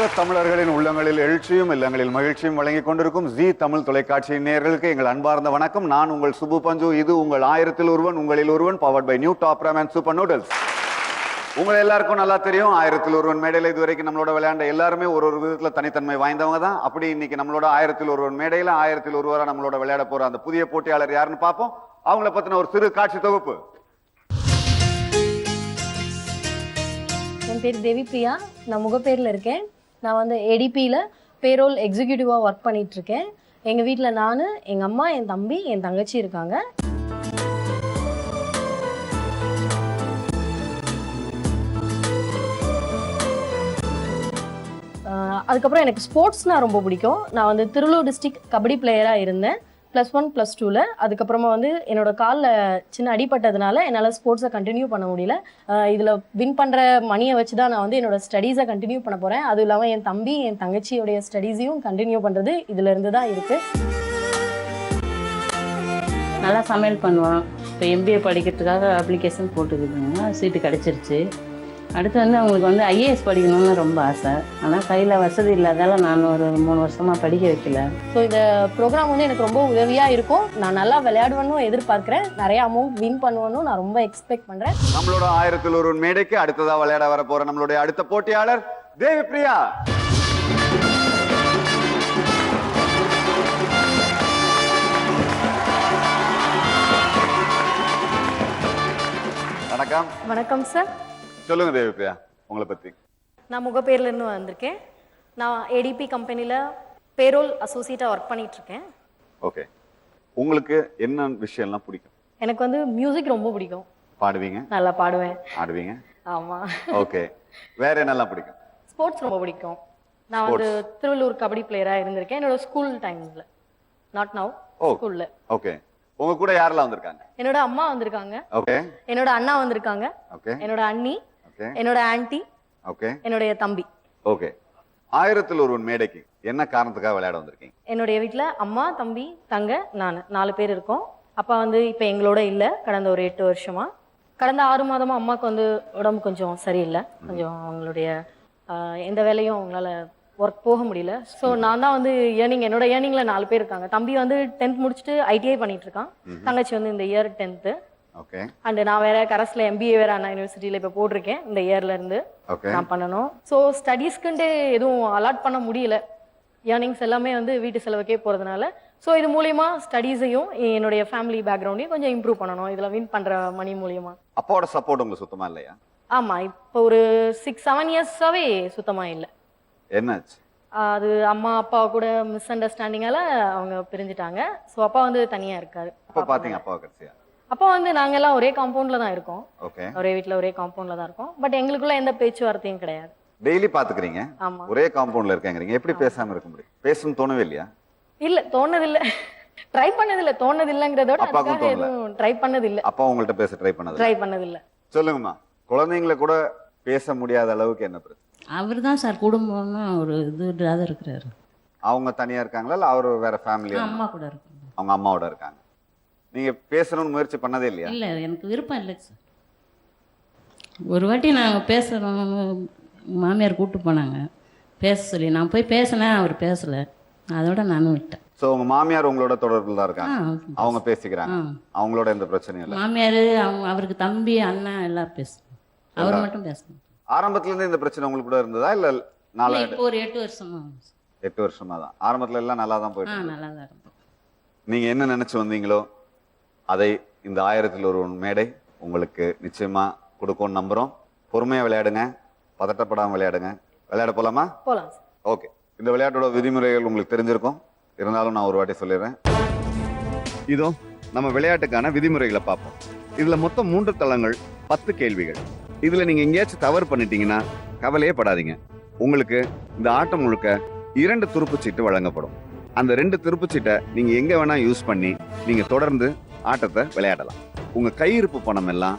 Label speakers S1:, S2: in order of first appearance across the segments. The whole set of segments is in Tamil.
S1: உலக தமிழர்களின் உள்ளங்களில் எழுச்சியும் இல்லங்களில் மகிழ்ச்சியும் வழங்கிக் கொண்டிருக்கும் ஜி தமிழ் தொலைக்காட்சியின் நேயர்களுக்கு எங்கள் அன்பார்ந்த வணக்கம். நான் உங்கள் சுபு பஞ்சு. இது உங்கள் 1000 ஒருவன் உங்களில் ஒருவன், powered by new Top Ramen super noodles. உங்களை எல்லாருக்கும் நல்லா தெரியும், 1000 ஒருவன் மேடையில் இதுவரைக்கும் நம்மளோட விளையாண்ட எல்லாருமே ஒரு விதத்துல தனித்தன்மை வாய்ந்தவங்க தான். அப்படி இன்னைக்கு நம்மளோட 1000 ஒருவன் மேடையில 1000 ஒருவரா நம்மளோட விளையாட போற அந்த புதிய போட்டியாளர் யாருன்னு பார்ப்போம். அவங்கள பத்தின ஒரு சிறு காட்சி தொகுப்பு.
S2: என் பேர் தேவி பிரியா. நான் முகப்பேரில் இருக்கேன். நான் வந்து ஏடிபியில் பேரோல் எக்ஸிக்யூட்டிவாக ஒர்க் பண்ணிகிட்ருக்கேன். எங்கள் வீட்டில் நான், எங்கள் அம்மா, என் தம்பி, என் தங்கச்சி இருக்காங்க. அதுக்கப்புறம் எனக்கு ஸ்போர்ட்ஸ்னால் ரொம்ப பிடிக்கும். நான் வந்து திருவள்ளூர் டிஸ்ட்ரிக்ட் கபடி பிளேயராக இருந்தேன் +1 +2. அதுக்கப்புறமா வந்து என்னோட காலில் சின்ன அடிப்பட்டதுனால என்னால் ஸ்போர்ட்ஸை கண்டினியூ பண்ண முடியல. இதில் வின் பண்ணுற மணியை வச்சு தான் நான் வந்து என்னோட ஸ்டடீஸை கண்டினியூ பண்ண போகிறேன். அதுவும் இல்லாமல் என் தம்பி, என் தங்கச்சியோடைய ஸ்டடீஸையும் கண்டினியூ பண்ணுறது இதிலேருந்து தான் இருக்குது.
S3: நல்லா சமையல் பண்ணுவான். இப்போ MBA படிக்கிறதுக்காக அப்ளிகேஷன் போட்டுக்கிதுங்க, சீட்டு கிடச்சிருச்சு. அடுத்து வந்து அவங்களுக்கு வந்து IAS படிக்கணும்னு ரொம்ப ஆசை. ஆனால் கையில் வசதி இல்லாதால நான் ஒரு 3 வருஷமாக படிக்க வைக்கல.
S2: ஸோ இந்த ப்ரோக்ராம் வந்து எனக்கு ரொம்ப உதவியாக இருக்கும். நான் நல்லா விளையாடுவேன்னு எதிர்பார்க்குறேன். நிறைய அமௌண்ட் வின் பண்ணுவேன்னு நான் ரொம்ப எக்ஸ்பெக்ட் பண்ணுறேன்.
S1: நம்மளோட 1000 ஒருவன் மேடைக்கு அடுத்ததாக விளையாட வர போற நம்மளுடைய அடுத்த போட்டியாளர் தேவி பிரியா. வணக்கம்.
S2: வணக்கம் சார்.
S1: சொல்லுங்க தேவி பிரியா, உங்களை பத்தி.
S2: நான் முகப்பேர்லேருந்து வந்திருக்கேன். நான் ஏடிபி கம்பெனியில் பேரோல் அசோசியேட்டாக ஒர்க் பண்ணிகிட்ருக்கேன்.
S1: ஓகே, உங்களுக்கு என்ன விஷயம்லாம் பிடிக்கும்?
S2: எனக்கு வந்து மியூசிக் ரொம்ப பிடிக்கும்.
S1: பாடுவீங்க?
S2: நல்லா பாடுவேன்.
S1: ஆடுவீங்க?
S2: ஆமாம்.
S1: ஓகே, வேற என்னெல்லாம் பிடிக்கும்?
S2: ஸ்போர்ட்ஸ் ரொம்ப பிடிக்கும். நான் வந்து திருவள்ளூர் கபடி பிளேயராக இருந்திருக்கேன் என்னோட ஸ்கூல் டைம்ஸில். நாட் நவ், ஸ்கூலில்.
S1: ஓகே, உங்க கூட யாரெல்லாம் வந்திருக்காங்க?
S2: என்னோட அம்மா வந்திருக்காங்க.
S1: ஓகே.
S2: என்னோட அண்ணா வந்திருக்காங்க.
S1: ஓகே.
S2: என்னோட அண்ணி.
S1: ஓகே.
S2: என்னோட ஆன்ட்டி.
S1: ஓகே.
S2: என்னுடைய தம்பி.
S1: ஓகே, 1000 ஒருவன் மேடைக்கு என்ன காரணத்துக்காக விளையாட வந்திருக்கீங்க?
S2: என்னுடைய வீட்டில் அம்மா, தம்பி, தங்க, நான் 4 பேர் இருக்கோம். அப்பா வந்து இப்போ எங்களோட இல்லை, கடந்த ஒரு 8 வருஷமா. கடந்த 6 மாதமாக அம்மாவுக்கு வந்து உடம்பு கொஞ்சம் சரியில்லை. கொஞ்சம் அவங்களுடைய எந்த வேலையும் அவங்களால ஒர்க் போக முடியல. ஸோ நான் தான் வந்து என்னோட ஏர்னிங்கில் 4 பேர் இருக்காங்க. தம்பி வந்து 10th முடிச்சுட்டு ITI பண்ணிட்டு இருக்கான். தங்கச்சி வந்து இந்த இயர் 10th.
S1: ஓகே.
S2: அண்ட் நான் வேற கரஸ்ல MBA வேற அண்ணா யூனிவர்சிட்டியில் இப்போ போட்டிருக்கேன். இந்த இயர்ல இருந்து நான் பண்ணணும். ஸோ ஸ்டடீஸ்க்குன்ட்டு எதுவும் அலாட் பண்ண முடியல. ஏர்னிங்ஸ் எல்லாமே வந்து வீட்டு செலவுக்கே போகிறதுனால ஸோ இது மூலியமா ஸ்டடீஸையும் என்னுடைய ஃபேமிலி பேக்ரவுண்டையும் கொஞ்சம் இம்ப்ரூவ் பண்ணணும். இதில் வின் பண்ணுற மணி மூலியமா.
S1: அப்பாவோட சப்போர்ட் உங்களுக்கு சுத்தமா இல்லையா?
S2: ஆமாம், இப்போ ஒரு 6-7 இயர்ஸாவே சுத்தமாக இல்லை.
S1: என்னாச்சு?
S2: அது அம்மா அப்பா கூட மிஸ் அண்டர்ஸ்டாண்டிங்கால அவங்க பிரிஞ்சுட்டாங்க. ஸோ அப்பா வந்து தனியாக இருக்காரு.
S1: அப்போ பார்த்தீங்க அப்பாவை கடைசியா?
S2: அப்பா வந்து நாங்கள் எல்லாம் ஒரே காம்பவுண்டில் தான் இருக்கோம்.
S1: ஓகே.
S2: ஒரே வீட்டில் ஒரே காம்பவுண்டில் தான் இருக்கோம். பட் எங்களுக்குள்ள எந்த பேச்சுவார்த்தையும் கிடையாது.
S1: டெய்லி பாத்துக்கிறீங்க,
S2: ஆமாம்.
S1: ஒரே காம்பவுண்ட்ல இருக்கீங்க, எப்படி பேசாம இருக்க முடியும்? பேசணும்னு தோணவே இல்லையா?
S2: இல்ல, தோணதில்லை. ட்ரை பண்ணதில்லை. தோணதில்லைங்கிறதோட
S1: அப்பாவுக்கும் தோணல.
S2: ட்ரை பண்ணதில்லை.
S1: அப்பா உங்கள்கிட்ட பேச ட்ரை பண்ணதில்லை. சொல்லுங்கம்மா, குழந்தைங்களை கூட பேச முடியாத அளவுக்கு என்ன பிரச்சனை?
S3: அவர் தான் சார் குடும்பம்னு ஒரு இதுடாக இருக்கிறாரு.
S1: அவங்க தனியா இருக்காங்களா இல்ல அவர் வேற ஃபேமிலி?
S3: அம்மா கூட இருக்காங்க.
S1: அவங்க அம்மாவோட இருக்காங்க. நீங்க பேசணும்னு முயற்சி பண்ணதே இல்லையா?
S3: இல்லை, எனக்கு விருப்பம் இல்லை சார். ஒரு வாட்டி நாங்கள் பேசுகிறோம், மாமியார் கூப்பிட்டு போனாங்க பேச சொல்லி. நான் போய் பேசினேன், அவர் பேசலை. அதோட நானும் விட்டேன்.
S1: ஸோ உங்க மாமியார் உங்களோட தொடர்பில் தான் இருக்காங்க, அவங்க பேசிக்கிறாங்க, அவங்களோட எந்த பிரச்சனையும் இல்லை?
S3: மாமியார் அவருக்கு தம்பி, அண்ணன் எல்லாம் பேசுவோம், அவர் மட்டும் பேசணும்.
S1: ஆரம்பத்துல இருந்து இந்த பிரச்சனை உங்களுக்கு கூட இருந்ததா இல்ல
S3: இப்போ ஒரு 8 வருஷமா?
S1: 8 வருஷமா தான். ஆரம்பத்துல எல்லாம் நல்லா தான் போயிட்டு
S3: நல்லா தான் இருந்தோம்.
S1: நீங்க என்ன நினைச்சு வந்தீங்களோ அதை இந்த 1000 ஒருவன் மேடை உங்களுக்கு நிச்சயமா கொடுக்கும்னு நம்புறோம். பொறுமையா விளையாடுங்க, பதட்டப்படாம விளையாடுங்க. விளையாட போலாமா?
S2: போலாம்.
S1: ஓகே. இந்த விளையாட்டோட விதிமுறைகள் உங்களுக்கு தெரிஞ்சிருக்கும், இருந்தாலும் நான் ஒரு வாட்டி சொல்லிடுறேன். இதோ நம்ம விளையாட்டுக்கான விதிமுறைகளை பார்ப்போம். இதுல மொத்தம் 3 தளங்கள், 10 கேள்விகள். இதுல நீங்க எங்கேயாச்சும் தவறு பண்ணிட்டீங்கன்னா கவலையே படாதீங்க. உங்களுக்கு இந்த ஆட்டம் முழுக்க 2 துருப்புச்சீட்டு வழங்கப்படும். அந்த 2 துருப்புச்சீட்டை நீங்க எங்க வேணா யூஸ் பண்ணி நீங்க தொடர்ந்து ஆட்டத்தை விளையாடலாம். உங்க கையிருப்பு பணம் எல்லாம்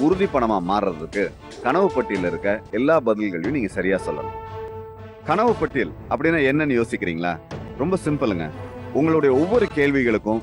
S1: உறுதி பணமா மாறுறதுக்கு கனவு பட்டியல இருக்க எல்லா பதில்களையும் நீங்க சரியா சொல்லணும். கனவு பட்டியல் அப்படின்னா என்னன்னு யோசிக்கிறீங்களா? ரொம்ப சிம்பிளுங்க. உங்களுடைய ஒவ்வொரு கேள்விகளுக்கும்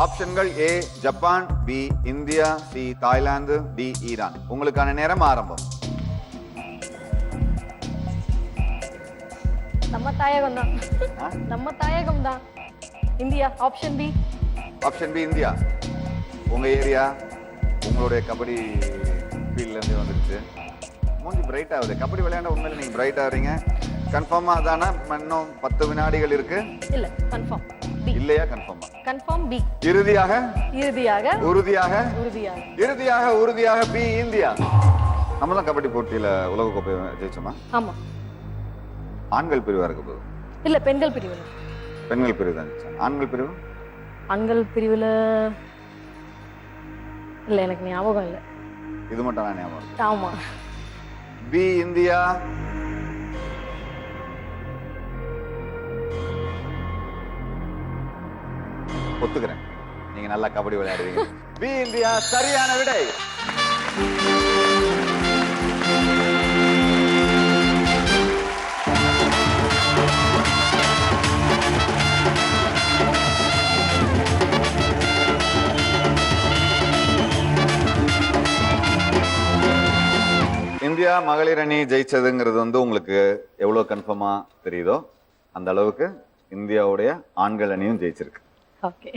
S1: ஆப்ஷன்கள் A Japan, B India, C Thailand, D Iran. உங்களுக்கான நேரம் ஆரம்பம்.
S2: நம்ம தாயகம் தான். நம்ம தாயகம் தான். India. Option B.
S1: Option B India. உங்க ஏரியா, உங்களுடைய கபடி ஃபீல்ட்ல இருந்து வந்துருச்சு. மூஞ்சி பிரைட் ஆகுது. கபடி விளையாண்ட உண்மையில நீங்க பிரைட் ஆகுறீங்க. கன்ஃபார்மா அதானா? இன்னும் 10 வினாடிகள் இருக்கு.
S2: இல்ல, கன்ஃபார்ம் பி.
S1: இல்லையா? கன்ஃபார்மா?
S2: Confirm B.
S1: இறுதியாக
S2: இறுதியாக
S1: உறுதியாக
S2: உறுதியாக
S1: இறுதியாக உறுதியாக பி இந்தியா. நம்ம தான் கபடி போட்டியில உலக கோப்பை ஜெயிச்சோமா?
S2: ஆமா.
S1: ஆண்கள் பிரிவா இருக்க போகுது.
S2: இல்ல, பெண்கள் பிரிவுல.
S1: பெண்கள் பிரிவு தான் ஜெயிச்சோம். ஆண்கள் பிரிவு?
S2: ஆண்கள் பிரிவுல இல்ல, எனக்கு ஞாபகம் இல்ல.
S1: இது மட்டும் நான் ஞாபகம்.
S2: ஆமா.
S1: B India. ஒத்துக்கிறேன், நீங்க நல்லா கபடி விளையாடுவீங்க. பி இந்தியா சரியான விடை. இந்தியா மகளிர் அணி ஜெயிச்சதுங்கிறது உங்களுக்கு எவ்வளவு கன்ஃபார்மா தெரியுதோ அந்த அளவுக்கு இந்தியாவுடைய ஆண்கள் அணியும் ஜெயிச்சிருக்கு.
S2: ஓகே.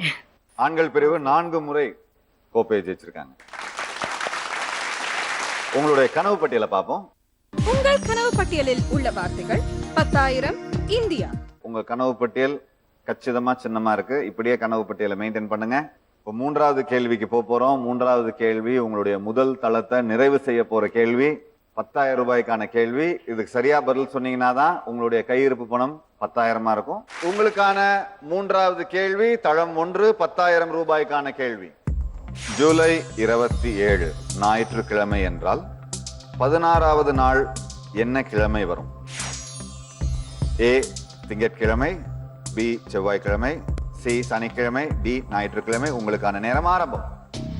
S1: ஆண்கள் பிரிவு 4 முறை கோப்பையை ஜெயிச்சிருக்காங்க. உங்களுடைய கனவு பட்டியலை பார்ப்போம்.
S4: உங்கள் கனவு பட்டியலில் உள்ள வார்த்தைகள் 10,000 இந்தியா.
S1: உங்க கனவு பட்டியல் கச்சிதமா சின்னமா இருக்கு. இப்படியே கனவு பட்டியலை மெயின்டைன் பண்ணுங்க. இப்போ 3வது கேள்விக்கு போறோம். 3வது கேள்வி உங்களுடைய முதல் தளத்தை நிறைவு செய்ய போற கேள்வி. 10,000 ரூபாய்க்கான கேள்வி. இதுக்கு சரியா பதில் சொன்னீங்கன்னா தான் உங்களுடைய கையிருப்பு பணம் 10,000 இருக்கும். உங்களுக்கான 3வது கேள்வி தளம் 1 10,000 ரூபாய்க்கான கேள்வி. ஜூலை 27 ஞாயிற்றுக்கிழமை என்றால் 16வது நாள் என்ன கிழமை வரும்? ஏ திங்கட்கிழமை, பி செவ்வாய்க்கிழமை, சி சனிக்கிழமை, டி ஞாயிற்றுக்கிழமை. உங்களுக்கான நேரம் ஆரம்பம்.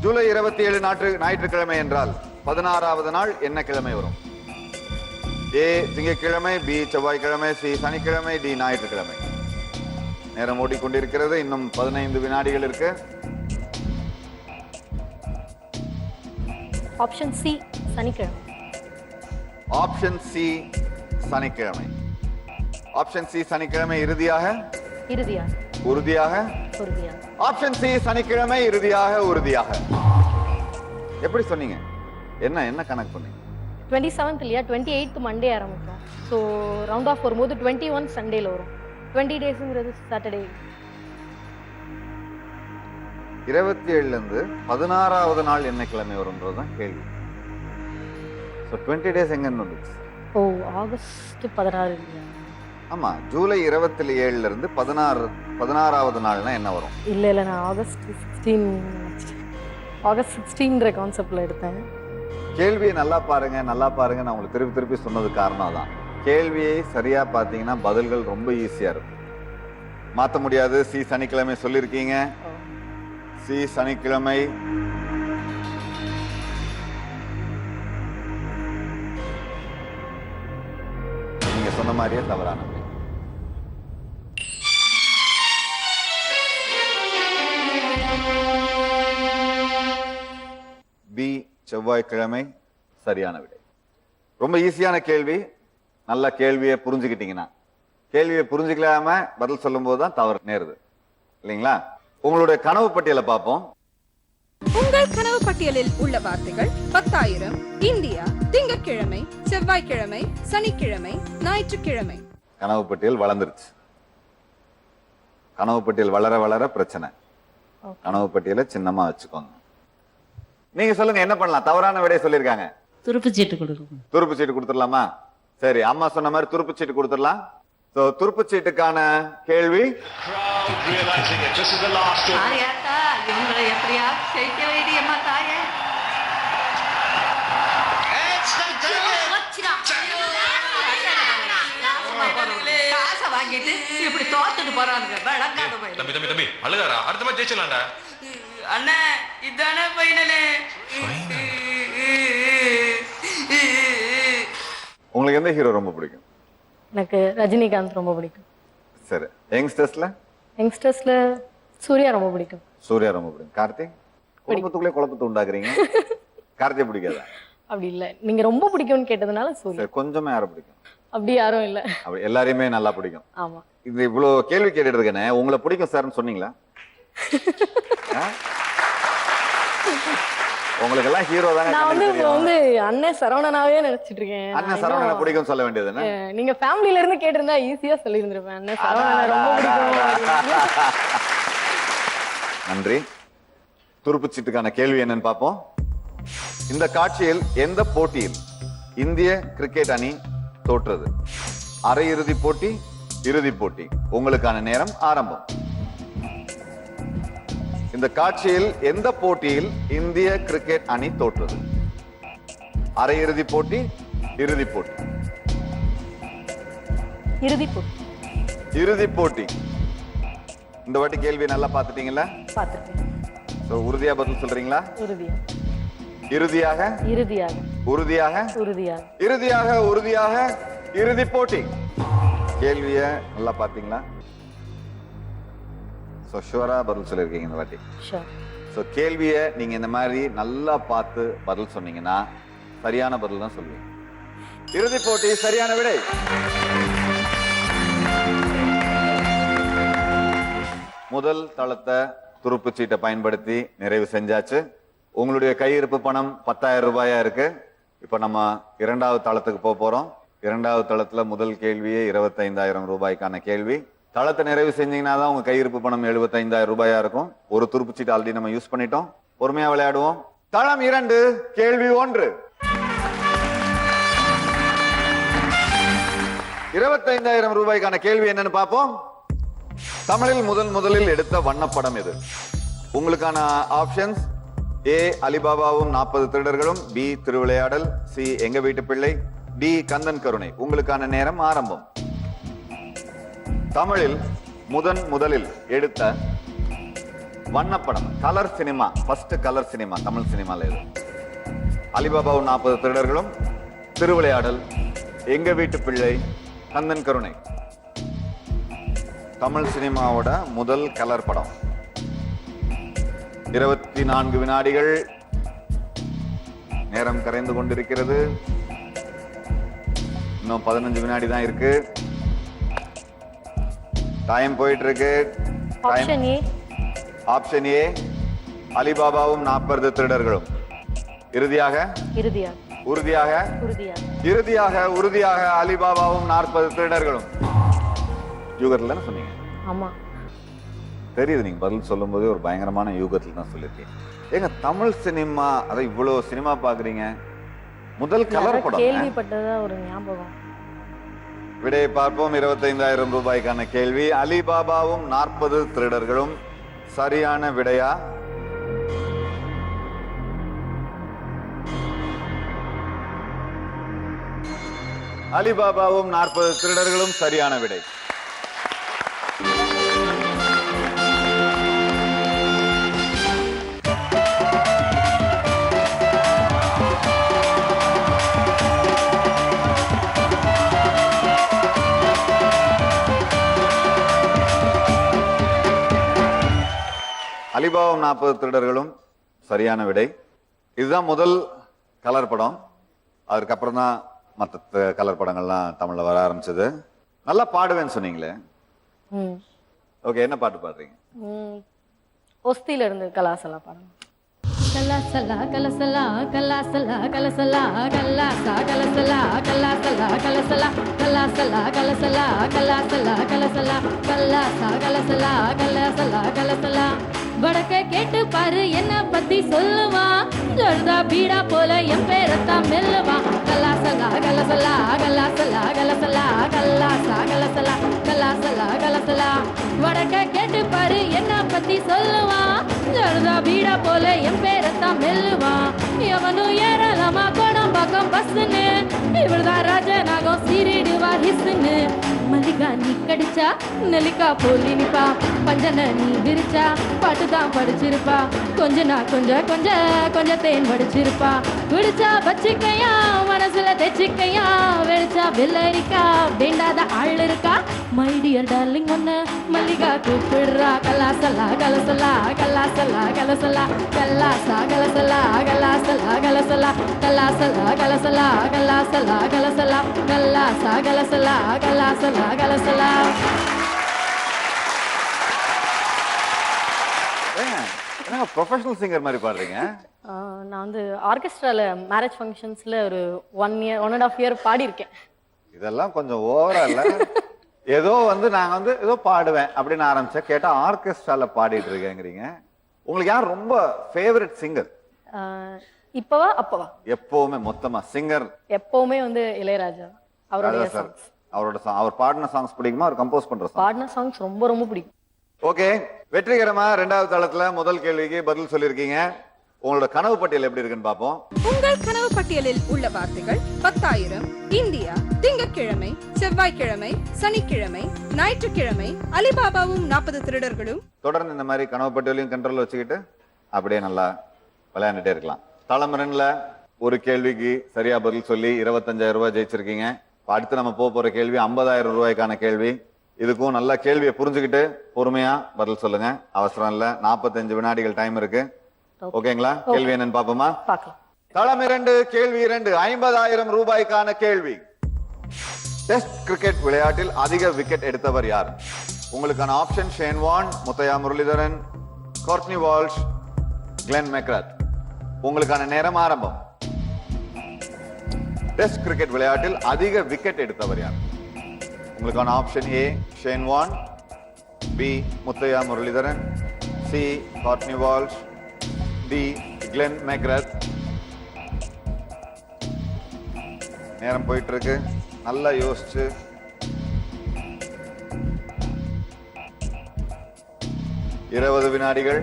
S1: ஜூலை 27 ஞாயிற்றுக்கிழமை என்றால் 16வது நாள் என்ன கிழமை வரும்? ஏ திங்கட்கிழமை, பி செவ்வாய்க்கிழமை, சி சனிக்கிழமை, டி ஞாயிற்றுக்கிழமை. நேரம் ஓடிக்கொண்டிருக்கிறது. இன்னும் 15 வினாடிகள் இருக்கு.
S2: ஆப்ஷன் சி சனிக்கிழமை.
S1: ஆப்ஷன் சி சனிக்கிழமை. ஆப்ஷன் சி சனிக்கிழமை இறுதியாக
S2: இறுதியாக
S1: உறுதியாக
S2: உறுதியாக.
S1: ஆப்ஷன் சி சனிக்கிழமை இறுதியாக உறுதியாக. எப்படி சொன்னீங்க? என்ன என்ன கணக்கு பண்ணீங்க?
S2: 27th இல்லையா, 28th மண்டே ஆரம்பிக்கும். ஸோ ரவுண்ட் ஆஃப் வரும்போது 21 சண்டேல வரும். 20 டேஸுங்கிறது சாட்டர்டே.
S1: 27ல இருந்து 16வது நாள் என்ன கிழமை வரும்ன்றதுதான் கேள்வி. ஸோ 20 டேஸ் எங்க இருந்து வந்துச்சு?
S2: ஓ, ஆகஸ்ட் 16 இல்லையா?
S1: ஆமா, ஜூலை 27ல இருந்து 16வது நாள்னா என்ன வரும்?
S2: இல்ல, நான் ஆகஸ்ட் 16ன்ற கான்செப்ட்ல எடுத்தேன்.
S1: கேள்வியை நல்லா பாருங்க, நல்லா பாருங்க. நான் உங்களுக்கு திருப்பி திருப்பி சொன்னது காரணம் தான். கேள்வியை சரியா பார்த்தீங்கன்னா பதில்கள் ரொம்ப ஈஸியா இருக்கும். மாத்த முடியாது. சி சனிக்கிழமை சொல்லியிருக்கீங்க. சி சனிக்கிழமை. நீங்க சொன்ன மாதிரியே தவறானது. பி செவ்வாய்க்கிழமை சரியான விடை. ரொம்ப ஈஸியான கேள்வி. நல்ல கேள்வியை புரிஞ்சுக்கிட்டீங்கன்னா, கேள்வியை புரிஞ்சுக்கலாம பதில் சொல்லும் போதுதான் தவறு நேருது இல்லைங்களா? உங்களுடைய கனவு பட்டியலை பார்ப்போம்.
S4: உங்கள் கனவு பட்டியலில் உள்ள வார்த்தைகள் 10,000 இந்தியா, திங்கட்கிழமை, செவ்வாய்க்கிழமை, சனிக்கிழமை, ஞாயிற்றுக்கிழமை.
S1: கனவு பட்டியல் வளர்ந்துருச்சு. கனவு பட்டியல் வளர வளர பிரச்சனை. கனவு பட்டியலை சின்னமா வச்சுக்கோங்க. நீங்க சொல்லுங்க, என்ன பண்ணலாம்? தவறான விடையை சொல்லியிருக்காங்க.
S3: துருப்பு சீட்டு கொடுக்கணும்.
S1: துருப்பு சீட்டு கொடுத்துடலாமா? சரி, அம்மா சொன்ன மாதிரி துருப்பு சீட்டு கொடுத்துடலாம். துருப்பு சீட்டுக்கான கேள்வி.
S5: இப்படி தோத்துட்டு போறானுங்க. தம்பி அழுகாரா? அடுத்த மாதிரி ஜெயிச்சலாம்டா. அண்ணா இதானே ஃபைனலே.
S1: உங்களுக்கு எந்த ஹீரோ ரொம்ப பிடிக்கும்?
S2: எனக்கு ரஜினிகாந்த் ரொம்ப பிடிக்கும்.
S1: சரி, யங்ஸ்டர்ஸ்ல?
S2: யங்ஸ்டர்ஸ்ல சூர்யா ரொம்ப பிடிக்கும்.
S1: சூர்யா ரொம்ப பிடிக்கும். கார்த்திக் குடும்பத்துக்குள்ளே குழப்பத்தை உண்டாக்குறீங்க. கார்த்திக் பிடிக்காதா?
S2: அப்படி இல்ல, நீங்க ரொம்ப பிடிக்கும்னு கேட்டதுனால சூர்யா.
S1: சரி, கொஞ்சமா யாரை பிடிக்கும்?
S2: அப்படி யாரும் இல்ல.
S1: அப்படி எல்லாரையுமே நல்லா பிடிக்கும்.
S2: ஆமா.
S1: இது இவ்வளவு கேள்வி கேட்டுட்டு இருக்கேனே, உங்களை பிடிக்கும் சார்னு சொன்னீங்களா? உங்களுக்கு எல்லாம் ஹீரோ தானே.
S2: நான் வந்து இப்போ வந்து அண்ணன் சரவணனாவே நினைச்சிட்டு இருக்கேன்.
S1: அண்ணன் சரவணனை பிடிக்கும் சொல்ல வேண்டியது என்ன?
S2: நீங்க ஃபேமிலில இருந்து கேட்டிருந்தா ஈஸியா சொல்லி இருந்திருப்பேன். அண்ணன் சரவணனை ரொம்ப பிடிக்கும்.
S1: நன்றி. துருப்புச்சீட்டுக்கான கேள்வி என்னன்னு பார்ப்போம். இந்த காட்சியில் எந்த போட்டியில் இந்திய கிரிக்கெட் அணி தோற்றது? அரையிறுதி போட்டி, இறுதி போட்டி. உங்களுக்கான நேரம் ஆரம்பம். இந்த காட்சியில் எந்த போட்டியில் இந்திய கிரிக்கெட் அணி தோற்றது? அரையிறுதி போட்டி, இறுதி போட்டி.
S2: இறுதி போட்டி.
S1: இறுதி போட்டி. இந்த வாட்டி கேள்வி நல்லா பார்த்துட்டீங்களா?
S2: பார்த்திருக்கேன்.
S1: சோ உறுதியா பதில் சொல்றீங்களா?
S2: உறுதியா.
S1: இறுதியாக
S2: இறுதியாக
S1: உறுதியாக
S2: உறுதியாக
S1: இறுதியாக உறுதியாக இறுதி போட்டி. கேள்விய நல்லா பாத்தீங்களா? சோ ஷுவரா பதில் சொல்லிருக்கீங்க இந்த வாட்டி.
S2: ஷூர்.
S1: சோ கேள்விய நீங்க இந்த மாதிரி நல்லா பார்த்து பதில் சொன்னீங்கன்னா சரியான பதில் தான் சொல்லுவீங்க. இறுதி போட்டி சரியான விடை. முதல் தளத்தை துருப்புச்சீட்டை பயன்படுத்தி நிறைவு செஞ்சாச்சு. உங்களுடைய கையிருப்பு பணம் 10,000 ரூபாயா இருக்கு. இப்ப நம்ம இரண்டாவது தளத்துக்கு போக போறோம். இரண்டாவது தளத்துல முதல் கேள்வியே 25,000 ரூபாய்க்கான கேள்வி. தளத்தை நிறைவு செஞ்சீங்கன்னா தான் உங்க கையிருப்பு பணம் 75,000 ரூபாயா இருக்கும். ஒரு துருப்புச்சீட்டு ஆல்ரெடி நம்ம யூஸ் பண்ணிட்டோம். பொறுமையா விளையாடுவோம். தளம் 2, கேள்வி 1. 25,000 ரூபாய்க்கான கேள்வி என்னன்னு பார்ப்போம். தமிழில் முதலில் எடுத்த வண்ணப்படம் எது? உங்களுக்கான ஆப்ஷன்ஸ்: ஏ அலிபாபாவும் 40 திருடர்களும், பி திருவிளையாடல், சி எங்க வீட்டு பிள்ளை, டி கந்தன் கருணை. உங்களுக்கான நேரம் ஆரம்பம். தமிழில் முதலில் எடுத்த வண்ணப்படம், colour cinema, first colour cinema Tamil சினிமால எது? அலிபாபாவும் 40 திருடர்களும், திருவிளையாடல், எங்க வீட்டு பிள்ளை, கந்தன் கருணை. தமிழ் சினிமாவோட முதல் கலர் படம். 24 வினாடிகள். நேரம் கரைந்து கொண்டிருக்கிறது. இன்னும் 15 வினாடி தான் இருக்கு. டைம் போயிட்டு இருக்கு.
S2: Option A.
S1: ஆப்ஷன் ஏ அலிபாபாவும் 40 திருடர்களும். இறுதியாக
S2: இறுதியாக
S1: உறுதியாக
S2: உறுதியாக
S1: இறுதியாக உறுதியாக அலிபாபாவும் 40 திருடர்களும். யூகத்துல சொன்னீங்க.
S2: ஆமா
S1: தெரியுது, நீங்க பதில் சொல்லும் போதே ஒரு பயங்கரமான யூகத்தில் தான் சொல்லிருக்கீங்க. ஏங்க தமிழ் சினிமா, அதை இவ்வளவு சினிமா பாக்குறீங்க, முதல் கலர் படம்
S2: கேள்விப்பட்டதா ஒரு ஞாபகம்.
S1: விடையை பார்ப்போம். 25,000 ரூபாய்க்கான கேள்வி. அலிபாபாவும் 40 திருடர்களும் சரியான விடையா? அலிபாபாவும் 40 திருடர்களும் சரியான விடை. அலிபாபாவும் 40 திருடர்களும் சரியான விடை. இதுதான் முதல் கலர் படம். அதுக்கப்புறம் தான் மற்ற கலர் படங்கள்லாம் தமிழ்ல வர ஆரம்பிச்சது. நல்லா பாடுவேன்னு சொன்னீங்களே. ஓகே, என்ன பாட்டு பாடுறீங்க?
S2: ஒஸ்தியில இருந்து கலாசலா பாடுங்க.
S6: கலாசலா கலசலா கலாசலா கலசலா கலாசா கலசலா கலாசலா கலசலா கலாசலா கலசலா கலாசலா கலசலா கலாசா கலசலா கலாசலா கலசலா. வடக்க கேட்டு பாரு என்ன பத்தி சொல்லுவான், ஜர்தா பீடா போல என் பேரத்தான் மெல்லுவான். கலாசலா கலசலா கலாசலா கலசலா கலாசா கலசலா கலாசலா கலசலா. வடக்க கேட்டு பாரு என்ன பத்தி சொல்லுவான், ஜர்தா பீடா போல என் பேரத்தான் மெல்லுவான். எவனும் ஏறலாமா கோடம் பக்கம் பஸ்ஸுன்னு, இவள்தான் ராஜநாகம் சீரிடுவா ஹிஸ்ஸுன்னு. மல்லிகா நீ கடிச்சா நெல்லிக்கா போலி நிப்பா, பஞ்சனை நீ விரிச்சா பாட்டுதான் படிச்சிருப்பா. கொஞ்சனா கொஞ்ச தேன் படிச்சிருப்பா. விடிச்சா வச்சுக்கையா மனசுல தைச்சிக்கையா, வெடிச்சா வெள்ளரிக்கா வேண்டாத ஆள் இருக்கா. மை டியர் டார்லிங் ஒன்ன மல்லிகா கூப்பிடுறா கலாசலா கலசலா கலாசலா கலசலா கலாசா கலசலா கலாசலா கலசலா கலாசலா கலசலா கலாசலா கலசலா கலாசா கலசலா கலாசலா கலசலா.
S1: என்னங்க ப்ரொஃபஷனல் சிங்கர் மாதிரி பாடுறீங்க?
S2: நான் வந்து ஆர்கெஸ்ட்ரால மேரேஜ் ஃபங்க்ஷன்ஸ்ல ஒரு 1.5 இயர் பாடியிருக்கேன்.
S1: இதெல்லாம் கொஞ்சம் ஓவரா இல்ல? ஏதோ வந்து நாங்க வந்து ஏதோ பாடுவேன் அப்படின்னு ஆரம்பிச்சா கேட்டா ஆர்கெஸ்ட்ரால பாடிட்டு இருக்கேங்கிறீங்க. உங்களுக்கு யார் ரொம்ப ஃபேவரட் சிங்கர்?
S2: இப்பவா அப்பவா?
S1: எப்பவுமே மொத்தமா சிங்கர்
S2: எப்பவுமே வந்து இளையராஜா. அவருடைய
S1: சார்
S2: songs.
S1: அவர் பாடின சாங்ஸ் பிடிக்குமா? அவர் கம்போஸ் பண்ற சாங்?
S2: பாடின சாங்ஸ் ரொம்ப ரொம்ப பிடிக்கும்.
S1: ஓகே, வெற்றிகரமா 2வது தளத்துல முதல் கேள்விக்கு பதில் சொல்லியிருக்கீங்க. உங்களோட கனவு பட்டியல் எப்படி இருக்குன்னு பாப்போம்.
S4: உங்கள் கனவு பட்டியலில் உள்ள வார்த்தைகள் 10,000 இந்தியா, திங்கட்கிழமை, செவ்வாய்க்கிழமை, சனிக்கிழமை, ஞாயிற்றுக்கிழமை, அலிபாபாவும் 40 திருடர்களும்.
S1: தொடர்ந்து இந்த மாதிரி கனவு பட்டியலையும் கண்ட்ரோல் வச்சுக்கிட்டு அப்படியே நல்லா விளையாண்டுட்டே இருக்கலாம். தளம் 2ல ஒரு கேள்விக்கு சரியா பதில் சொல்லி 25,000 ரூபாய் ஜெயிச்சிருக்கீங்க. அடுத்து நம்ம போற கேள்வி 50,000 ரூபாய்க்கான கேள்வி. இதுக்கும் நல்ல கேள்வியை புரிஞ்சுக்கிட்டு பொறுமையா பதில் சொல்லுங்க. அவசரம் இல்ல, 45 வினாடிகள் டைம் இருக்கு. ஓகேங்களா? கேள்வி என்னன்னு பாப்போமா?
S2: பார்க்கலாம்.
S1: தளம் 2 கேள்வி 2 50,000 ரூபாய்க்கான கேள்வி. டெஸ்ட் கிரிக்கெட் விளையாட்டில் அதிக விக்கெட் எடுத்தவர் யார்? உங்களுக்கான option Shane Warne, Muttiah Muralitharan, Courtney Walsh, Glenn McGrath. உங்களுக்கான நேரம் ஆரம்பம். டெஸ்ட் கிரிக்கெட் விளையாட்டில் அதிக விக்கெட் எடுத்தவர் யார்? உங்களுக்கான option A Shane Warne, B Muttiah Muralitharan, C Courtney Walsh, D Glenn McGrath. நேரம் போயிட்டு இருக்கு, நல்லா யோசிச்சு 20 வினாடிகள்,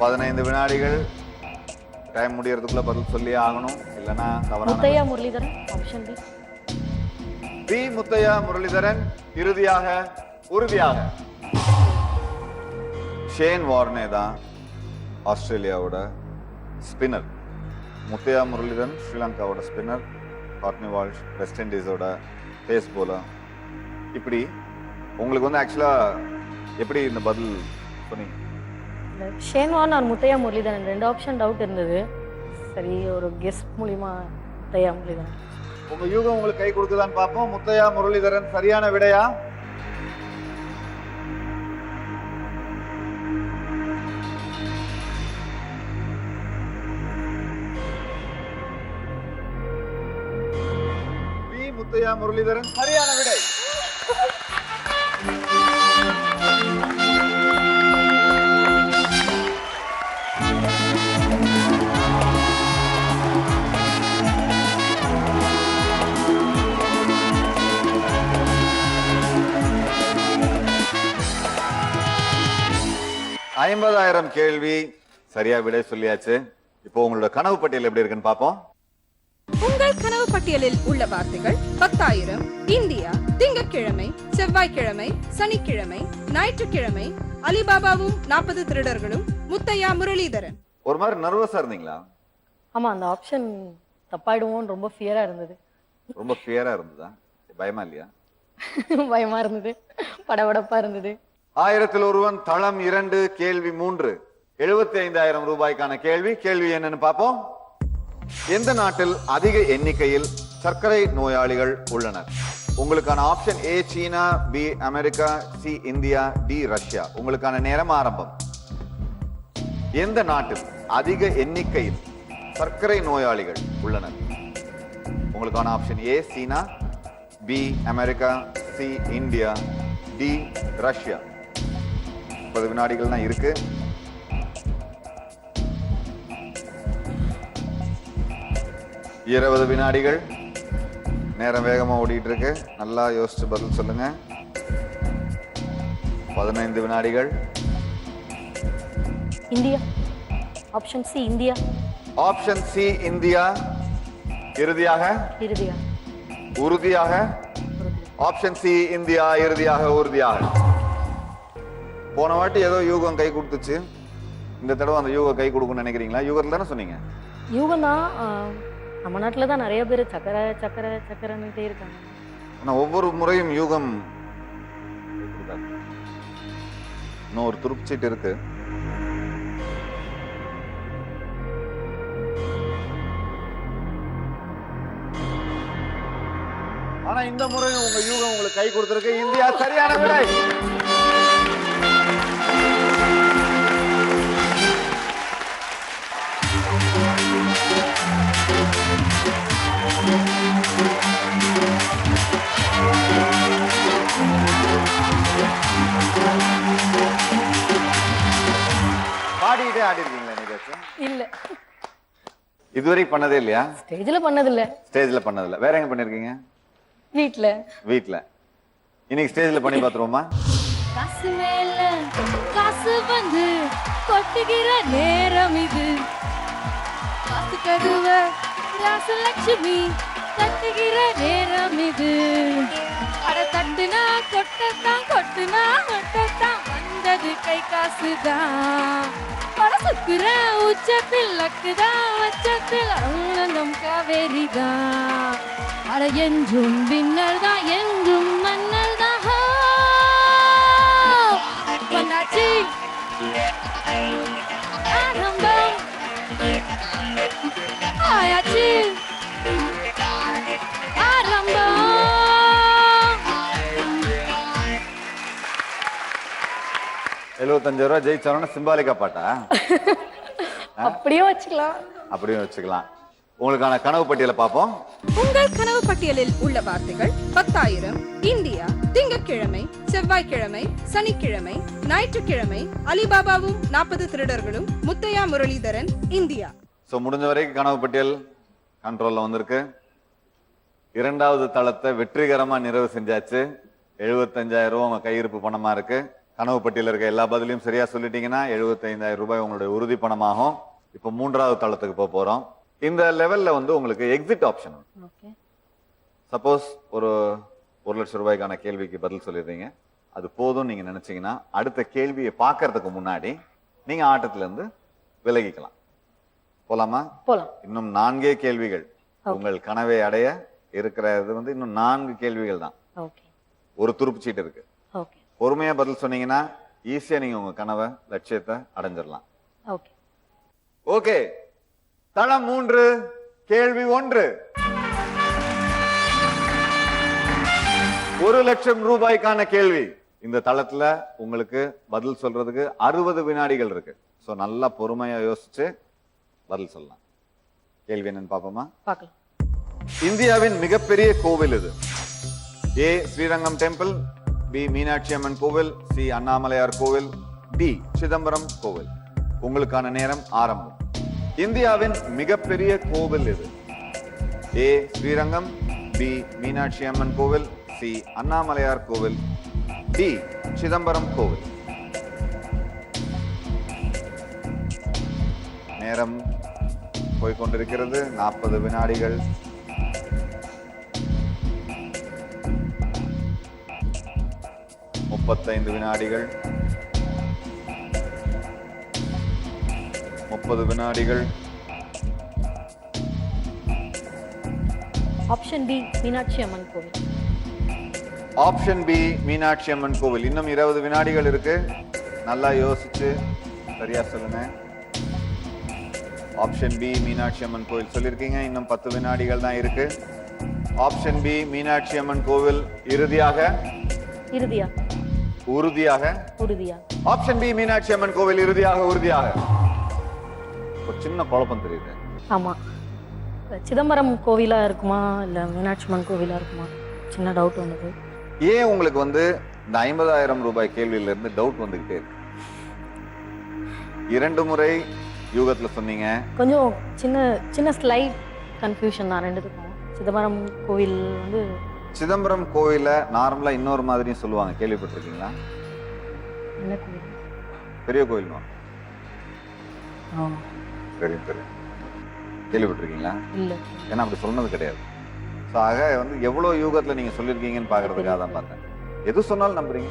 S1: 15 வினாடிகள். டைம் முடியறதுக்குள்ள பதில் சொல்லி ஆகணும், இல்லனா தவறான.
S2: Muttiah Muralitharan option B.
S1: B Muttiah Muralitharan இறுதியாக உறுதியாக. ஷேன் வார்னே தான் ஆஸ்திரேலியாவோட ஸ்பின்னர். முத்தையா முரளிதரன் ஸ்ரீலங்காவோட ஸ்பின்னர். கோர்ட்னி வால்ஷ் வெஸ்ட் இண்டீஸோட பேஸ் போலர். இப்படி உங்களுக்கு வந்து ஆக்சுவலா எப்படி இந்த பதில் சொன்னீங்க?
S2: Shane Warne or Muttiah Muralitharan 2 option doubt இருந்தது. சரி, ஒரு கெஸ் மூலியமா முத்தையா முரளிதரன்.
S1: உங்க யூகம் உங்களுக்கு கை கொடுக்குதான்னு பார்ப்போம். முத்தையா முரளிதரன் சரியான விடையா? பி முத்தையா முரளிதரன் சரியான விடை. $50,000 கேள்வி சரியா விடை சொல்லியாச்சு. இப்போ உங்களோட கனவு பட்டியல் எப்படி இருக்குன்னு பாப்போம்.
S4: உங்கள் கனவு பட்டியலில் உள்ள வார்த்தைகள் 10,000 இந்தியா, திங்கட்கிழமை, செவ்வாய்க்கிழமை, சனிக்கிழமை, ஞாயிற்றுக்கிழமை, அலிபாபாவும் 40 திருடர்களும், முத்தையா முரளிதரன்.
S1: ஒரு மாதிரி நர்வஸா இருந்தீங்களா?
S2: ஆமா, அந்த ஆப்ஷன் தப்பாயிடுவோன்னு ரொம்ப ஃபியரா இருந்தது.
S1: ரொம்ப ஃபியரா இருந்ததா? பயமா இல்லையா?
S2: பயமா இருந்தது, படபடப்பா இருந்தது.
S1: 1000ல் ஒருவன் தளம் 2 கேள்வி 3 75,000 ரூபாய்க்கான கேள்வி. கேள்வி என்னன்னு பாப்போம். எந்த நாட்டில் அதிக எண்ணிக்கையில் சர்க்கரை நோயாளிகள் உள்ளனர்? உங்களுக்கான option A China, B America, C India, D Russia. உங்களுக்கான நேரம் ஆரம்பம். எந்த நாட்டில் அதிக எண்ணிக்கையில் சர்க்கரை நோயாளிகள் உள்ளனர்? உங்களுக்கான option A China, B America, C India, D Russia. 30 வினாடிகள் தான் இருக்கு. இருபது வினாடிகள். நேரம் வேகமா ஓடிட்டு இருக்கு, நல்லா யோசிச்சு பதில் சொல்லுங்க. 15 வினாடிகள்.
S2: India. Option C India.
S1: Option C India இறுதியாக
S2: இறுதியா
S1: உறுதியாக. ஆப்ஷன் சி இந்தியா இறுதியாக உறுதியாக. போன வாட்டி ஏதோ யூகம் கை கொடுத்துச்சு, இந்த தடவை அந்த யூகம் கை கொடுக்கும்னு நினைக்கிறீங்களா? யூகத்தில் தானே சொன்னீங்க?
S2: யூகம் தான். நம்ம நாட்டில் தான் நிறைய பேர் சக்கரை சக்கரை சக்கரைன்னுட்டே இருக்காங்க.
S1: ஆனா ஒவ்வொரு முறையும் யூகம் இன்னும் ஒரு துருப்பு சீட்டு இருக்கு. ஆனா இந்த முறையும் உங்க யூகம் உங்களுக்கு கை கொடுத்திருக்கு. இந்தியா சரியான விடை. பாடிட்டே ஆடி இருக்கீங்களா நீங்க?
S2: இல்ல,
S1: இதுவரை பண்ணதே இல்லையா?
S2: ஸ்டேஜில் பண்ணதில்ல.
S1: ஸ்டேஜ்ல பண்ணதில்ல. வேற எங்க பண்ணிருக்கீங்க?
S2: வீட்ல.
S1: வீட்ல. இன்னைக்கு ஸ்டேஜ்ல பண்ணி பாத்துருவோமா?
S6: காசு மேல காசு வந்து கொட்டுகிற நேரம் இது, காசு கருவ ராசலட்சுமி தட்டுகிற நேரம் இது. அட தட்டுனா கொட்டத்தான், கொட்டுனா கொட்டத்தான், வந்தது கை காசுதான். பட சுக்குற உச்சத்தில் லக்குதான், உச்சத்தில் ஆனந்தம் காவேரிதான். அட என்றும் பின்னல் தான், என்றும் மன்னல் தான். பொன்னாச்சி ஆரம்பம் ஆயாச்சி ஆரம்பம்.
S1: 75 ரூபா ஜெயிச்சாரோன்னா சிம்பாலிக்கா பாட்டா?
S2: அப்படியே வச்சுக்கலாம்.
S1: அப்படியும் வச்சுக்கலாம். உங்களுக்கான கனவு பட்டியலை பார்ப்போம்.
S4: உங்கள் கனவு பட்டியலில் உள்ள வார்த்தைகள் 10,000 இந்தியா, திங்கட்கிழமை, செவ்வாய்க்கிழமை, சனிக்கிழமை, ஞாயிற்றுக்கிழமை, அலிபாபாவும் 40 திருடர்களும், முத்தையா முரளிதரன், இந்தியா.
S1: சோ முடிஞ்ச வரைக்கும் கனவு பட்டியல் கண்ட்ரோல்ல வந்திருக்கு. இரண்டாவது தளத்தை வெற்றிகரமா நிறைவு செஞ்சாச்சு. 75,000 ரூபாய் உங்க கையிருப்பு பணமா இருக்கு. கனவு பட்டியல இருக்க எல்லா பதிலையும் சரியா சொல்லிட்டீங்கன்னா 75,000 ரூபாய் உங்களுடைய உறுதி பணமாகும். இப்ப மூன்றாவது தளத்துக்கு போக போறோம். இந்த லெவல்ல வந்து உங்களுக்கு எக்ஸிட் ஆப்ஷன். சப்போஸ் ஒரு 1 லட்சம் ரூபாய்க்கான கேள்விக்கு பதில் சொல்லிடுறீங்க, அது போதும் நீங்க நினைச்சீங்கன்னா அடுத்த கேள்வியை பார்க்கறதுக்கு முன்னாடி நீங்க ஆட்டத்துல இருந்து விலகிக்கலாம். போலாமா?
S2: போலாம்.
S1: இன்னும் 4 கேள்விகள். உங்கள் கனவை அடைய இருக்கிறது வந்து இன்னும் 4 கேள்விகள் தான்.
S2: ஓகே.
S1: ஒரு துருப்பு சீட்டு இருக்கு.
S2: ஓகே.
S1: பொறுமையா பதில் சொன்னீங்கன்னா ஈஸியா நீங்க உங்க கனவை லட்சியத்தை அடைஞ்சிடலாம்.
S2: ஓகே.
S1: ஓகே. தளம் 3, கேள்வி 1. 1 லட்சம் ரூபாய்க்கான கேள்வி. இந்த தளத்துல உங்களுக்கு பதில் சொல்றதுக்கு 60 வினாடிகள் இருக்கு. சோ நல்லா பொறுமையா யோசிச்சு பதில் சொல்லலாம். கேள்வி என்னன்னு பாப்போமா?
S2: பார்க்கலாம்.
S1: இந்தியாவின் மிகப்பெரிய கோவில் இது. ஏ ஸ்ரீரங்கம் டெம்பிள், பி மீனாட்சி அம்மன் கோவில், சி அண்ணாமலையார் கோவில், டி சிதம்பரம் கோவில். உங்களுக்கான நேரம் ஆரம்பம். இந்தியாவின் மிகப்பெரிய கோவில் இது. ஏ ஸ்ரீரங்கம், பி மீனாட்சி அம்மன் கோவில், சி அண்ணாமலையார் கோவில், டி சிதம்பரம் கோவில். நேரம் போய்கொண்டிருக்கிறது. 40 வினாடிகள். முப்பத்தைந்து வினாடிகள். 30 வினாடிகள்.
S2: ஆப்ஷன் பி மீனாட்சி அம்மன் கோவில்.
S1: ஆப்ஷன் பி மீனாட்சி அம்மன் கோவில். இன்னும் 20 வினாடிகள் இருக்கு. நல்லா யோசிச்சு சரியா சொல்லுங்க. ஆப்ஷன் பி மீனாட்சி அம்மன் கோவில் சொல்லிருக்கீங்க. இன்னும் 10 வினாடிகள் தான் இருக்கு. ஆப்ஷன் பி மீனாட்சி அம்மன் கோவில் இறுதியாக?
S2: இறுதியா?
S1: உறுதியாக?
S2: உறுதியா.
S1: ஆப்ஷன் பி மீனாட்சி அம்மன் கோவில் இறுதியாக? உறுதியாக. ஒரு சின்ன குழப்பம் தெரியுது.
S2: ஆமா. சிதம்பரம் கோவிலா இருக்குமா இல்ல மீனாட்சி அம்மன் கோவிலா இருக்குமா? சின்ன டவுட் வந்தது.
S1: ஏன் உங்களுக்கு வந்து இந்த 50,000 ரூபாய் கேள்வியில இருந்து டவுட் வந்துகிட்டே இருக்கு? 2 முறை யூகத்துல சொன்னீங்க.
S2: கொஞ்சம் சின்ன சின்ன ஸ்லைட் கன்ஃபியூஷன் தான் ரெண்டுத்துக்கும். சிதம்பரம் கோவில் வந்து
S1: சிதம்பரம் கோவில நார்மலா இன்னொரு மாதிரியும் சொல்லுவாங்க, கேள்விப்பட்டிருக்கீங்களா?
S2: என்ன கோவில்?
S1: பெரிய கோவில்.
S2: ஆ.
S1: சரி சரி. கேள்விப்பட்டிருக்கீங்களா?
S2: இல்ல.
S1: ஏன்னா அப்படி சொன்னது கிடையாது. ஸோ ஆக வந்து எவ்வளவு யூகத்துல நீங்க சொல்லியிருக்கீங்கன்னு பாக்குறதுக்காக தான் பார்த்தேன். எது சொன்னாலும் நம்புறீங்க,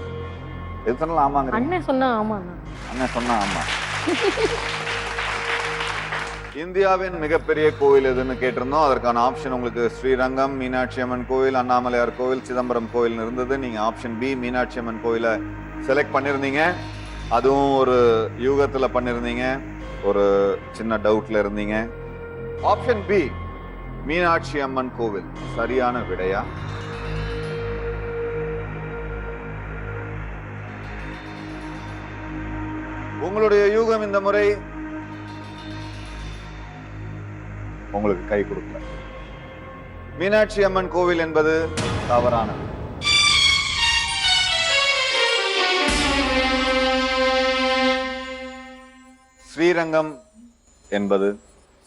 S1: எது சொன்னாலும் ஆமாங்க.
S2: அண்ணன் சொன்னா ஆமா.
S1: அண்ணன் சொன்னா ஆமா. இந்தியாவின் மிகப்பெரிய கோயில் எதுன்னு கேட்டிருந்தோம். அதற்கான ஆப்ஷன் உங்களுக்கு ஸ்ரீரங்கம், மீனாட்சி அம்மன் கோயில், அண்ணாமலையார் கோவில், சிதம்பரம் கோயில் இருந்தது. நீங்க ஆப்ஷன் பி மீனாட்சி அம்மன் கோயிலை செலக்ட் பண்ணிருந்தீங்க. அதுவும் ஒரு யூகத்துல பண்ணிருந்தீங்க, ஒரு சின்ன டவுட்ல இருந்தீங்க. ஆப்ஷன் பி மீனாட்சி அம்மன் கோவில் சரியான விடையா? உங்களுடைய யூகம் இந்த முறை உங்களுக்கு கை கொடுக்கல. மீனாட்சி அம்மன் கோவில் என்பது தவறானது. ஸ்ரீரங்கம் என்பது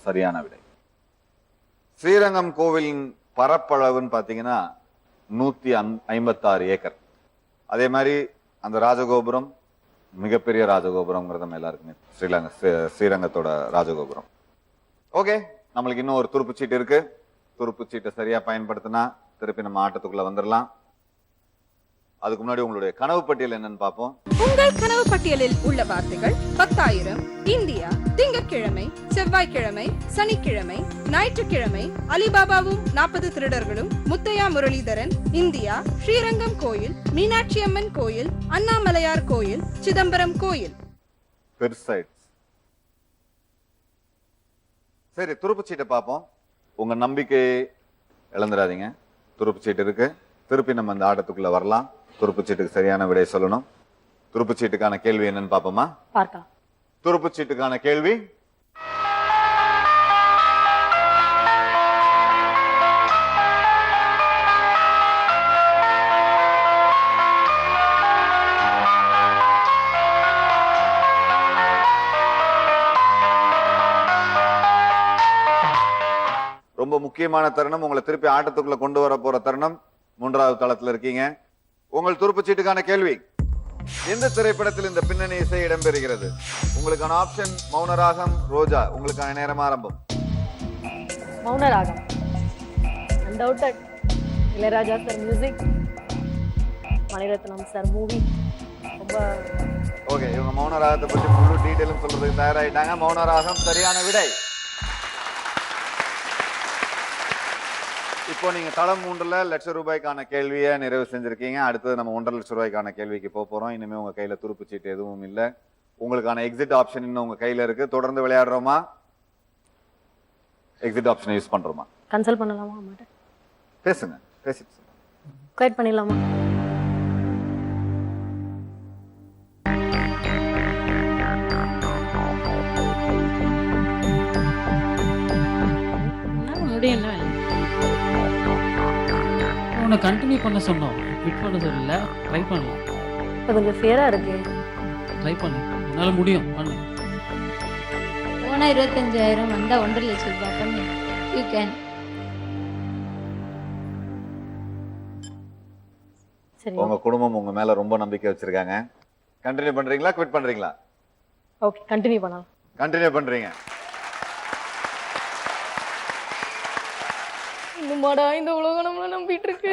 S1: சரியான விடை. ஸ்ரீரங்கம் கோவிலின் பரப்பளவுன்னு பாத்தீங்கன்னா 156 ஏக்கர். அதே மாதிரி அந்த ராஜகோபுரம் மிகப்பெரிய ராஜகோபுரம்ங்கிறது நம்ம எல்லாருக்குமே ஸ்ரீரங்கத்தோட ராஜகோபுரம். ஓகே, நம்மளுக்கு இன்னும் ஒரு துருப்பு சீட்டு இருக்கு. துருப்பு சீட்டை சரியா பயன்படுத்தினா திருப்பி நம்ம ஆட்டத்துக்குள்ள வந்துடலாம். அதுக்கு முன்னாடி உங்களுடைய கனவு பட்டியல் என்னன்னு பார்ப்போம்.
S4: உங்கள் கனவு பட்டியலில் உள்ள வார்த்தைகள் 10,000 இந்தியா, திங்கட்கிழமை, செவ்வாய்க்கிழமை, சனிக்கிழமை, ஞாயிற்றுக்கிழமை, அலிபாபாவும் 40 திருடர்களும், முத்தையா முரளிதரன், இந்தியா, ஸ்ரீரங்கம் கோயில், மீனாட்சி அம்மன் கோயில், அண்ணாமலையார் கோயில், சிதம்பரம் கோயில்.
S1: பெருசாயிடுச்சு. சரி, துருப்பு சீட்டை பார்ப்போம். உங்க நம்பிக்கையை இழந்துடாதீங்க. துருப்பு சீட்டு இருக்கு. திருப்பி நம்ம இந்த ஆட்டத்துக்குள்ள வரலாம். துருப்பு சீட்டுக்கு சரியான விடை சொல்லணும். துருப்பு சீட்டுக்கான கேள்வி என்னன்னு பாப்போமா?
S2: பார்க்கலாம்.
S1: துருப்பு சீட்டுக்கான கேள்வி ரொம்ப முக்கியமான தருணம். உங்களை திருப்பி ஆட்டத்துக்குள்ள கொண்டு வர போற தருணம். 3வது தளத்துல இருக்கீங்க. உங்கள் துருப்பு சீட்டுக்கான கேள்வி, எந்த திரைப்படத்தில் இந்த பின்னணி இசை இடம்பெறுகிறது? உங்களுக்கான ஆப்ஷன் மௌனராகம், ரோஜா. உங்களுக்கான நேரம் ஆரம்பம்.
S2: Mounaragam. Undoubted. Ilaiyaraaja sir music, Mani Ratnam sir movie. ரொம்ப
S1: ஓகே, இவங்க மௌனராகத்தை பற்றி முழு டீடைலும் சொல்றதுக்கு தயாராயிட்டாங்க. மௌனராகம் சரியான விடை. இப்போ நீங்க தளம் 3ல ₹1,00,000 கேள்வியை நிறைவு செஞ்சிருக்கீங்க. அடுத்தது நம்ம ₹1,50,000 கேள்விக்கு போறோம். இனிமே உங்க கையில துருப்பு சீட்டு எதுவும் இல்லை. உங்களுக்கான எக்ஸிட் ஆப்ஷன் இன்னும் உங்க கையில இருக்கு. தொடர்ந்து விளையாடுறோமா, எக்ஸிட் ஆப்ஷனை யூஸ் பண்றோமா?
S2: கன்சல்ட் பண்ணலாமா? அம்மாட்ட
S1: பேசுங்க, பேசிட்டு
S2: கைட் பண்ணிடலாமா?
S3: முடியும்.
S7: உன்னை கண்டினியூ பண்ண சொன்னோம், குவிட் பண்ண சொல்லல. ட்ரை பண்ணலாம்.
S2: இப்போ கொஞ்சம் ஃபேரா இருக்கு.
S7: ட்ரை பண்ணு, உன்னால முடியும், பண்ணு.
S6: போனா 25,000 வந்தா 1,50,000 பண்ணு. You can.
S2: சரி,
S1: உங்க குடும்பம் உங்க மேல ரொம்ப நம்பிக்கை வச்சிருக்காங்க. கண்டினியூ பண்றீங்களா, குவிட் பண்றீங்களா?
S2: ஓகே, கண்டினியூ பண்ணலாம்.
S1: கண்டினியூ பண்றீங்க.
S2: இன்னுமாடா இந்த உலகம் நம்மள நம்பிட்டு இருக்கு.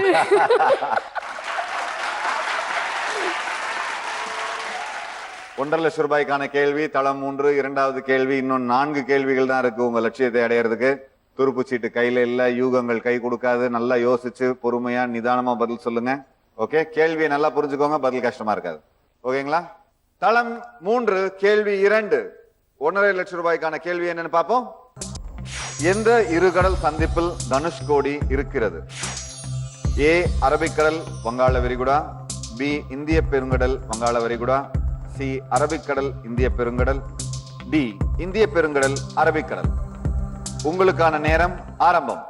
S1: ₹1,50,000 கேள்வி தளம் 3. 2வது கேள்வி. இன்னும் 4 கேள்விகள் தான் இருக்கு உங்க லட்சியத்தை அடையிறதுக்கு. துருப்பு சீட்டு கையில இல்ல, யூகங்கள் கை கொடுக்காது. நல்லா யோசிச்சு பொறுமையா நிதானமா பதில் சொல்லுங்க. ஓகே, கேள்வியை நல்லா புரிஞ்சுக்கோங்க, பதில் கஷ்டமா இருக்காது. ஓகேங்களா? தளம் 3 கேள்வி 2. ₹1,50,000 கேள்வி என்னன்னு பாப்போம். எந்த இருகடல் சந்திப்பில் தனுஷ்கோடி இருக்கிறது? ஏ அரபிக்கடல் வங்காள விரிகுடா, பி இந்திய பெருங்கடல் வங்காள விரிகுடா, சி அரபிக்கடல் இந்திய பெருங்கடல், டி இந்திய பெருங்கடல் அரபிக்கடல். உங்களுக்கான நேரம் ஆரம்பம்.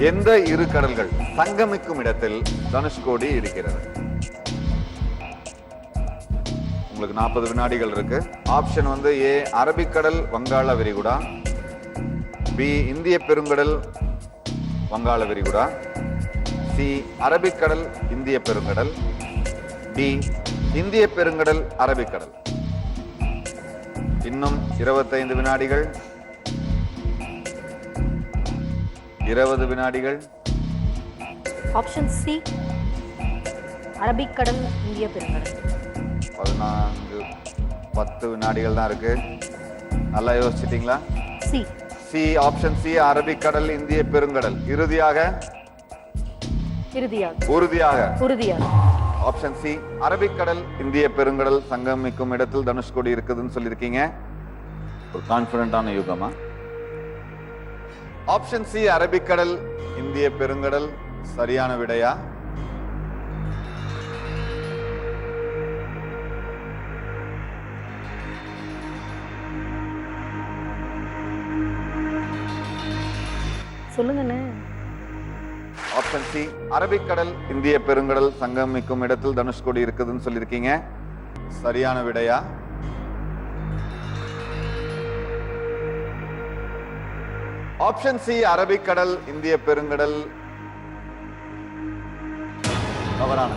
S1: எந்த இரு கடல்கள் சங்கமிக்கும் இடத்தில் தனுஷ்கோடி இருக்கிறது? உங்களுக்கு 40 வினாடிகள் இருக்கு. ஆப்ஷன் வந்து ஏ அரபிக்கடல் வங்காள விரிகுடா, பி இந்திய பெருங்கடல் வங்காள விரிகுடா, சி அரபிக்கடல் இந்திய பெருங்கடல், டி இந்திய பெருங்கடல் அரபிக்கடல். இன்னும் 25 வினாடிகள். 20 வினாடிகள்.
S2: ஆப்ஷன் சி அரபிக்கடல், இந்திய பெருங்கடல்.
S1: 14 10 வினாடிகள் தான் இருக்கு. நல்லா யோசிச்சிட்டீங்களா?
S2: சி.
S1: சி, ஆப்ஷன் சி, அரபிக்கடல், இந்திய பெருங்கடல். இறுதியாக உறுதியாக ஆப்ஷன் சி, அரபிக்கடல், இந்திய பெருங்கடல் சங்கமிக்கும் இடத்தில் தனுஷ்கோடி இருக்குதுன்னு சொல்லியிருக்கீங்க. ஒரு கான்பிடண்டான யுகமா? ஆப்ஷன் சி, அரபிக்கடல், இந்திய பெருங்கடல் சரியான விடையா?
S2: சொல்லுங்கண்ணே.
S1: ஆப்ஷன் சி, அரபிக்கடல், இந்திய பெருங்கடல் சங்கமிக்கும் இடத்தில் தனுஷ்கோடி இருக்குதுன்னு சொல்லியிருக்கீங்க. சரியான விடையா? ஆப்ஷன் சி, அரபிக்கடல், இந்திய பெருங்கடல் தவறான.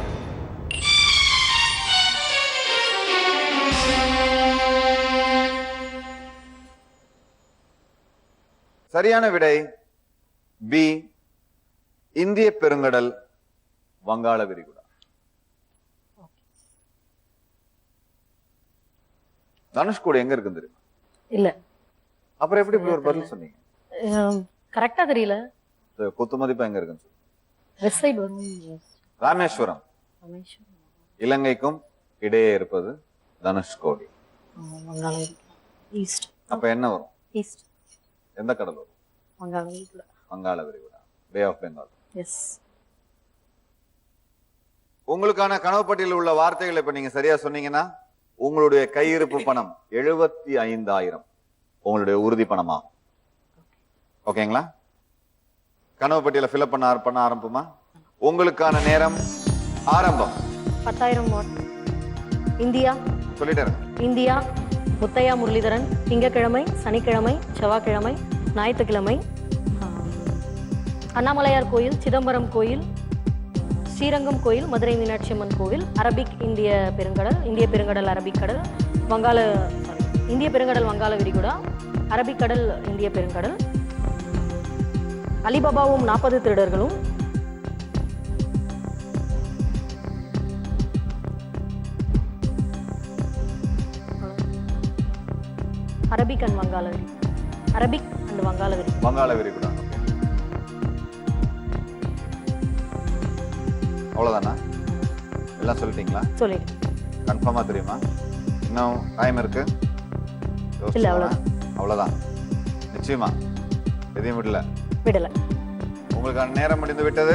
S1: சரியான விடை பி, இந்திய பெருங்கடல், வங்காள விரிகுடா. தனுஷ்கோடி எங்க இருக்கு தெரியுமா?
S2: இல்ல.
S1: அப்புறம் எப்படி இப்படி ஒரு பதில் சொன்னீங்க?
S2: கரெக்டா தெரியல.
S1: குத்து மதிப்பா எங்க இருக்குன்னு சொல்லுங்க.
S2: வெஸ்ட் சைடு வரும்.
S1: ராமேஸ்வரம். இலங்கைக்கும் இடையே இருப்பது தனுஷ்கோடி.
S2: வங்காள ஈஸ்ட்.
S1: அப்ப என்ன வரும்?
S2: ஈஸ்ட்.
S1: எந்த கடல் வரும்?
S2: வங்காள விரிகுடா.
S1: வங்காள விரிகுடா, பே ஆஃப் பெங்கால்.
S2: எஸ்.
S1: உங்களுக்கான கனவு பட்டியலில் உள்ள வார்த்தைகளை இப்ப நீங்க சரியா சொன்னீங்கன்னா உங்களுடைய கையிருப்பு பணம் 75,000 உங்களுடைய உறுதி பணமாகும். ஓகேங்களா? கனவு பட்டியலை ஃபில்அப் பண்ண ஆரம்பமா? உங்களுக்கான நேரம் ஆரம்பம்.
S2: 10,000 வாட். இந்தியா
S1: சொல்லிட்டேன்.
S2: இந்தியா, முத்தையா முரளிதரன், திங்கட்கிழமை, சனிக்கிழமை, செவ்வாய்க்கிழமை, ஞாயிற்றுக்கிழமை, அண்ணாமலையார் கோயில், சிதம்பரம் கோயில், ஸ்ரீரங்கம் கோயில், மதுரை மீனாட்சி அம்மன் கோவில், அரபிக் இந்திய பெருங்கடல், இந்திய பெருங்கடல், அரபிக்கடல், இந்திய பெருங்கடல், வங்காள விரிகுடா, அரபிக்கடல், இந்திய பெருங்கடல், அலிபாபாவும் 40 திருடர்களும், அரபிக் அண்ட் வங்காள விரிகுடா. அரபிக் அண்ட் வங்காள விரிகுடா.
S1: வங்காள விரிகுடா. அவ்வளவுதானா? எல்லாம் சொல்லிட்டீங்களா?
S2: சொல்லிட்டேன்.
S1: கன்ஃபார்மா தெரியுமா? இன்னும் டைம் இருக்கு?
S2: இல்ல, அவ்வளவுதான்.
S1: அவ்வளவுதான். நிச்சயமா எதையும் விடல. உங்களுக்கான நேரம் முடிந்து விட்டது.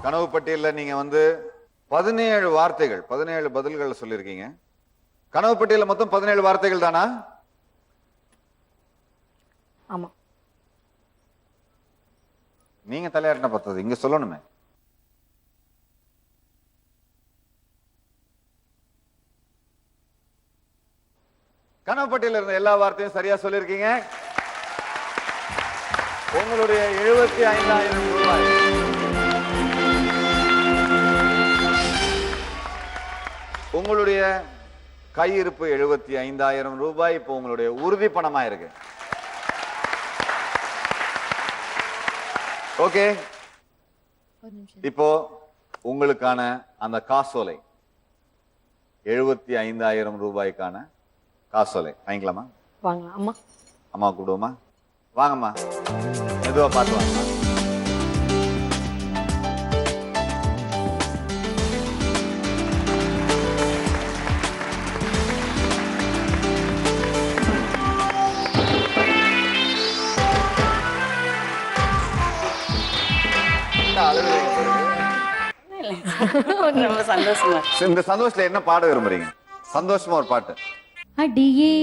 S1: கனவு பட்டியலில் நீங்க 17 வார்த்தைகள், 17 பதில்கள் சொல்லியிருக்கீங்க. கனவு பட்டியலில் மொத்தம் 17 வார்த்தைகள் தானா?
S2: ஆமா.
S1: நீங்க தலையாட்டின பார்த்தது இங்க சொல்லணுமே. கனவு பட்டியலில் இருந்த எல்லா வார்த்தையும் சரியா சொல்லியிருக்கீங்க. உங்களுடைய 75,000 ரூபாய் உங்களுடைய கையிருப்பு 75,000 ரூபாய் இப்போ உங்களுடைய உறுதி பணமா இருக்கு. ஓகே, இப்போ உங்களுக்கான அந்த காசோலை 75,000 ரூபாய்க்கான காசோலை வாங்கிக்கலாமா?
S2: வாங்கலாம். அம்மா
S1: அம்மா கூப்பிடுவோமா? வாங்கம்மா, மெதுவா பார்த்து வாங்கம்மா.
S3: ரொம்ப சந்தோஷமா.
S1: இந்த சந்தோஷத்துல என்ன பாட விரும்புறீங்க? சந்தோஷமா ஒரு பாட்டு.
S6: அடியே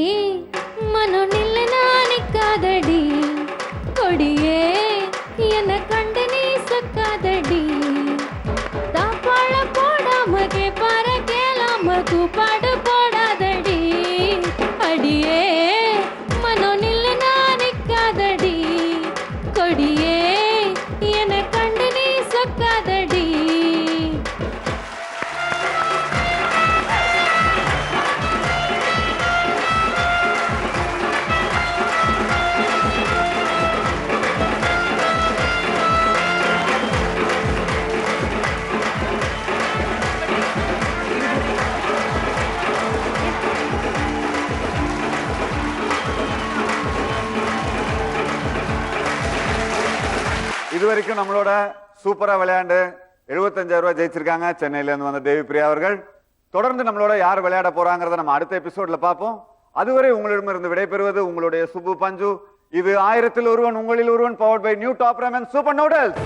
S6: மனோ நில்ல நானிக்காதடி, கொடியே என்ன கண்டு நீ சொக்காதடி, தாப்பாள போடாம கேப்பார கேளாம கூப்பாடு போடாதடி, அடியே மனோ நில்ல நானிக்காதடி, கொடியே என்ன கண்டு நீ சொக்காதடி.
S1: இது வரைக்கும் நம்மளோட சூப்பரா விளையாண்டு 75,000 ரூபாய் ஜெயிச்சிருக்காங்க சென்னையில இருந்து வந்த தேவி பிரியா அவர்கள். தொடர்ந்து நம்மளோட யார் விளையாட போறாங்கிறத நம்ம அடுத்த எபிசோட்ல பார்ப்போம். அதுவரை உங்களிடமிருந்து விடைபெறுவது உங்களுடைய சுப்பு பஞ்சு. இது 1000 இல் ஒருவன் உங்களில் ஒருவன், powered by new Top Ramen super noodles.